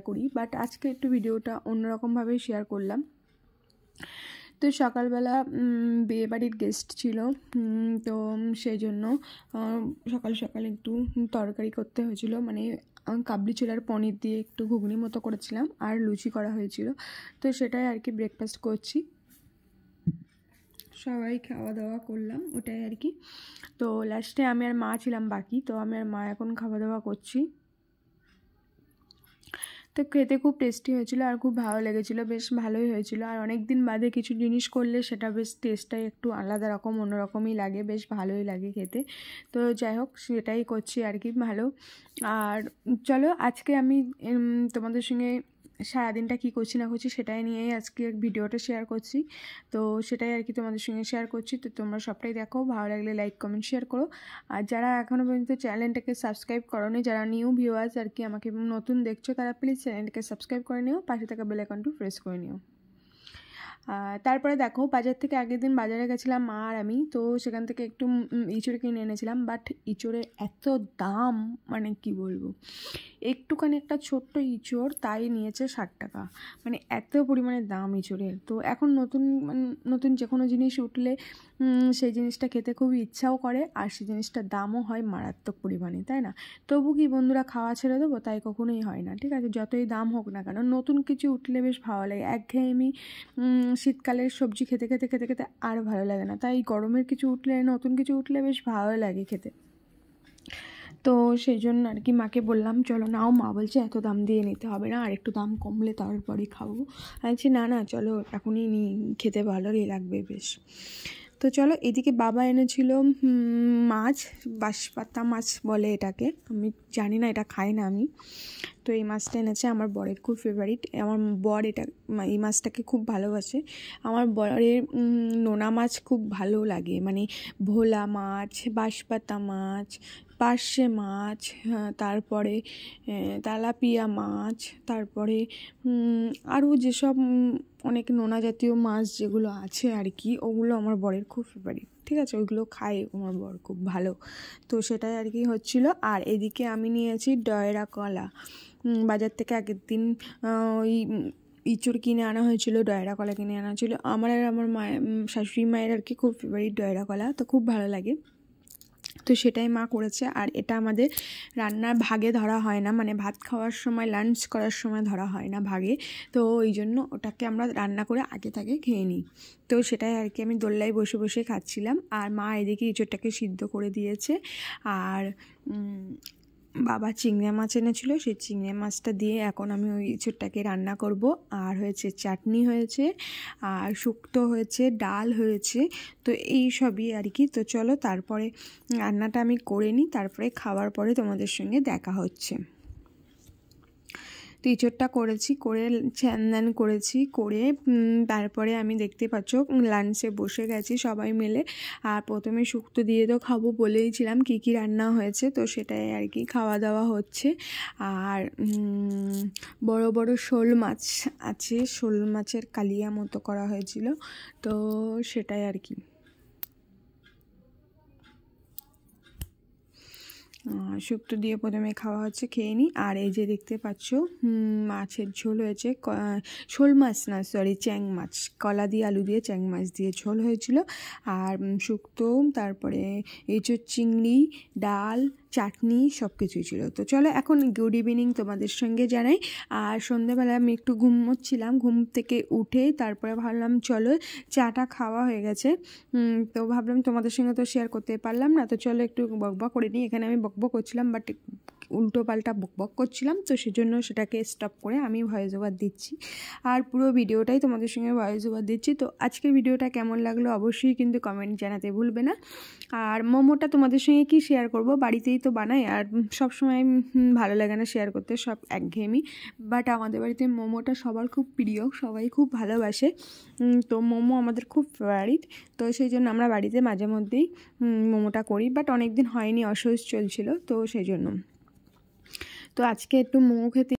করি, বাট আজকে একটু ভিডিওটা অন্যরকমভাবে শেয়ার করলাম। তো সকালবেলা বিয়েবাড়ির গেস্ট ছিল, তো সেই জন্য সকাল সকাল একটু তরকারি করতে হয়েছিল, মানে কাবলি ছোলার পনির দিয়ে একটু ঘুগনি মতো করেছিলাম আর লুচি করা হয়েছিল। তো সেটাই আর কি ব্রেকফাস্ট করছি, সবাই খাওয়া দাওয়া করলাম ওটাই আর কি। তো লাস্টে আমি আর মা ছিলাম বাকি, তো আমি আর মা এখন খাওয়া দাওয়া করছি। তো খেতে খুব টেস্টি হয়েছিল আর খুব ভালো লেগেছিলো, বেশ ভালোই হয়েছিল। আর অনেক দিন বাদে কিছু জিনিস করলে সেটা বেশ টেস্টটাই একটু আলাদা রকম অন্যরকমই লাগে, বেশ ভালোই লাগে খেতে। তো যাই হোক সেটাই করছি আর কি, ভালো। আর চলো আজকে আমি তোমাদের সঙ্গে সারাদিনটা কী করছি না করছি সেটাই নিয়েই আজকে ভিডিওটা শেয়ার করছি। তো সেটাই আর কি তোমাদের সঙ্গে শেয়ার করছি। তো তোমরা সবটাই দেখো, ভালো লাগলে লাইক কমেন্ট শেয়ার করো। আর যারা এখনও পর্যন্ত চ্যানেলটাকে সাবস্ক্রাইব করোনি, যারা নিউ ভিউয়ার্স আর কি আমাকে নতুন দেখছো, তারা প্লিজ চ্যানেলটাকে সাবস্ক্রাইব করে নিও, পাশে থাকা বেল আইকনটি প্রেস করে নিও। তারপরে দেখো বাজার থেকে আগের দিন বাজারে গেছিলাম মা আর আমি, তো সেখান থেকে একটু ইঁচড় কিনে এনেছিলাম। বাট ইঁচড়ের এত দাম, মানে কি বলবো, একটুখানি একটা ছোট্ট ইঁচড় তাই নিয়েছে 60 টাকা, মানে এত পরিমাণে দাম ইঁচড়ের। তো এখন নতুন যে কোনো জিনিস উঠলে সেই জিনিসটা খেতে খুবই ইচ্ছাও করে, আর সেই জিনিসটার দামও হয় মারাত্মক পরিমাণে, তাই না? তবু কি বন্ধুরা খাওয়া ছেড়ে দেবো? তাই কখনোই হয় না, ঠিক আছে? যতই দাম হোক না কেন, নতুন কিছু উঠলে বেশ ভালো লাগে। একঘেয়েমি শীতকালের সবজি খেতে খেতে খেতে খেতে আর ভালো লাগে না, তাই গরমের কিছু উঠলে, নতুন কিছু উঠলে বেশ ভালো লাগে খেতে। তো সেই জন্য আর কি মাকে বললাম চলো নাও, মা বলছে এত দাম দিয়ে নিতে হবে না, আর একটু দাম কমলে তারপরেই খাবো। আমি বলছি না না চলো এখনই খেতে ভালোই লাগবে বেশ। তো চলো, এদিকে বাবা এনেছিল মাছ, বাঁশপাতা মাছ বলে এটাকে, আমি জানি না, এটা খাই না আমি। তো এই মাছটা এনেছে, আমার বরের খুব ফেভারিট। আমার বর এই মাছটাকে খুব ভালোবাসে। আমার বরের নোনা মাছ খুব ভালো লাগে, মানে ভোলা মাছ, বাঁশপাতা মাছ, পার্শে মাছ, তারপরে তেলাপিয়া মাছ, তারপরে আরও যেসব অনেক নোনা জাতীয় মাছ যেগুলো আছে আর কি, ওগুলো আমার বরের খুব ফেভারিট, ঠিক আছে? ওইগুলো খায় আমার বর খুব ভালো। তো সেটাই আর কি হচ্ছিল। আর এদিকে আমি নিয়েছি ডয়রা কলা, বাজার থেকে আগের দিন ওই ইঁচড় কিনে আনা হয়েছিল, ডয়রা কলা কিনে আনা হয়েছিল। আমার আর আমার মায়ের, শাশুড়ি মায়ের আর কি খুব ফেভারিট ডয়রা কলা, তো খুব ভালো লাগে। তো সেটাই মা করেছে। আর এটা আমাদের রান্নার ভাগে ধরা হয় না, মানে ভাত খাওয়ার সময়, লাঞ্চ করার সময় ধরা হয় না ভাগে, তো ওই জন্য ওটাকে আমরা রান্না করে আগে থেকে খেয়ে নিই। তো সেটাই আর কি আমি দোল্লায় বসে বসে খাচ্ছিলাম, আর মা এদিকে ইঁচড়টাকে সিদ্ধ করে দিয়েছে। আর বাবা চিংড়ি মাছ এনেছিল, সেই চিংড়ি মাছটা দিয়ে এখন আমি ওই ইঁচড়টাকে রান্না করব। আর হয়েছে চাটনি হয়েছে, আর শুক্তো হয়েছে, ডাল হয়েছে, তো এই সবই আর কি। তো চলো তারপরে রান্নাটা আমি করে নিই, তারপরে খাওয়ার পরে তোমাদের সঙ্গে দেখা হচ্ছে। তো ইঁচড়টা করেছি, করে স্নান করেছি, করে তারপরে আমি দেখতে পাচ্ছ লাঞ্চে বসে গেছি সবাই মিলে। আর প্রথমে শুক্তো দিয়ে তো খাবো বলেইছিলাম, কী কী রান্না হয়েছে, তো সেটাই আর কি খাওয়া দাওয়া হচ্ছে। আর বড় বড় শোল মাছ আছে, শোল মাছের কালিয়া মতো করা হয়েছিল, তো সেটাই আর কি। শুক্তো দিয়ে প্রথমে খাওয়া হচ্ছে, খেয়ে নিই। আর এই যে দেখতে পাচ্ছ মাছের ঝোল হয়েছে, শোল মাছ না সরি চ্যাং মাছ, কলা দিয়ে আলু দিয়ে চ্যাং মাছ দিয়ে ঝোল হয়েছিল। আর শুক্তো, তারপরে এঁচোড় চিংড়ি, ডাল, চাটনি সব কিছুই ছিল। তো চলো এখন গুড ইভিনিং তোমাদের সঙ্গে জানাই। আর সন্ধ্যাবেলা আমি একটু ঘুমোচ্ছিলাম, ঘুম থেকে উঠে তারপরে ভাবলাম চলো, চাটা খাওয়া হয়ে গেছে, তো ভাবলাম তোমাদের সঙ্গে তো শেয়ার করতে পারলাম না, তো চলো একটু বকবক করে নিই। এখানে আমি বকবক করছিলাম, বাট উল্টো পাল্টা বকবক করছিলাম, তো সেজন্য সেটাকে স্টপ করে আমি ভয়েস ওভার দিচ্ছি। আর পুরো ভিডিওটাই তোমাদের সঙ্গে ভয়েস ওভার দিচ্ছি। তো আজকের ভিডিওটা কেমন লাগলো অবশ্যই কিন্তু কমেন্ট জানাতে ভুলবে না। আর মোমোটা তোমাদের সঙ্গে কি শেয়ার করব, বাড়িতেই তো বানাই, আর সব সময় ভালো লাগে না শেয়ার করতে, সব একঘেয়েমি। বাট আমাদের বাড়িতে মোমোটা সবার খুব প্রিয়, সবাই খুব ভালোবাসে, তো মোমো আমাদের খুব ফেভারিট। তো সেই জন্য আমরা বাড়িতে মাঝে মধ্যেই মোমোটা করি, বাট অনেক দিন হয়নি, অসহ্য চলছিল, তো সেই জন্য। তো আজকে একটু মোমো খেতে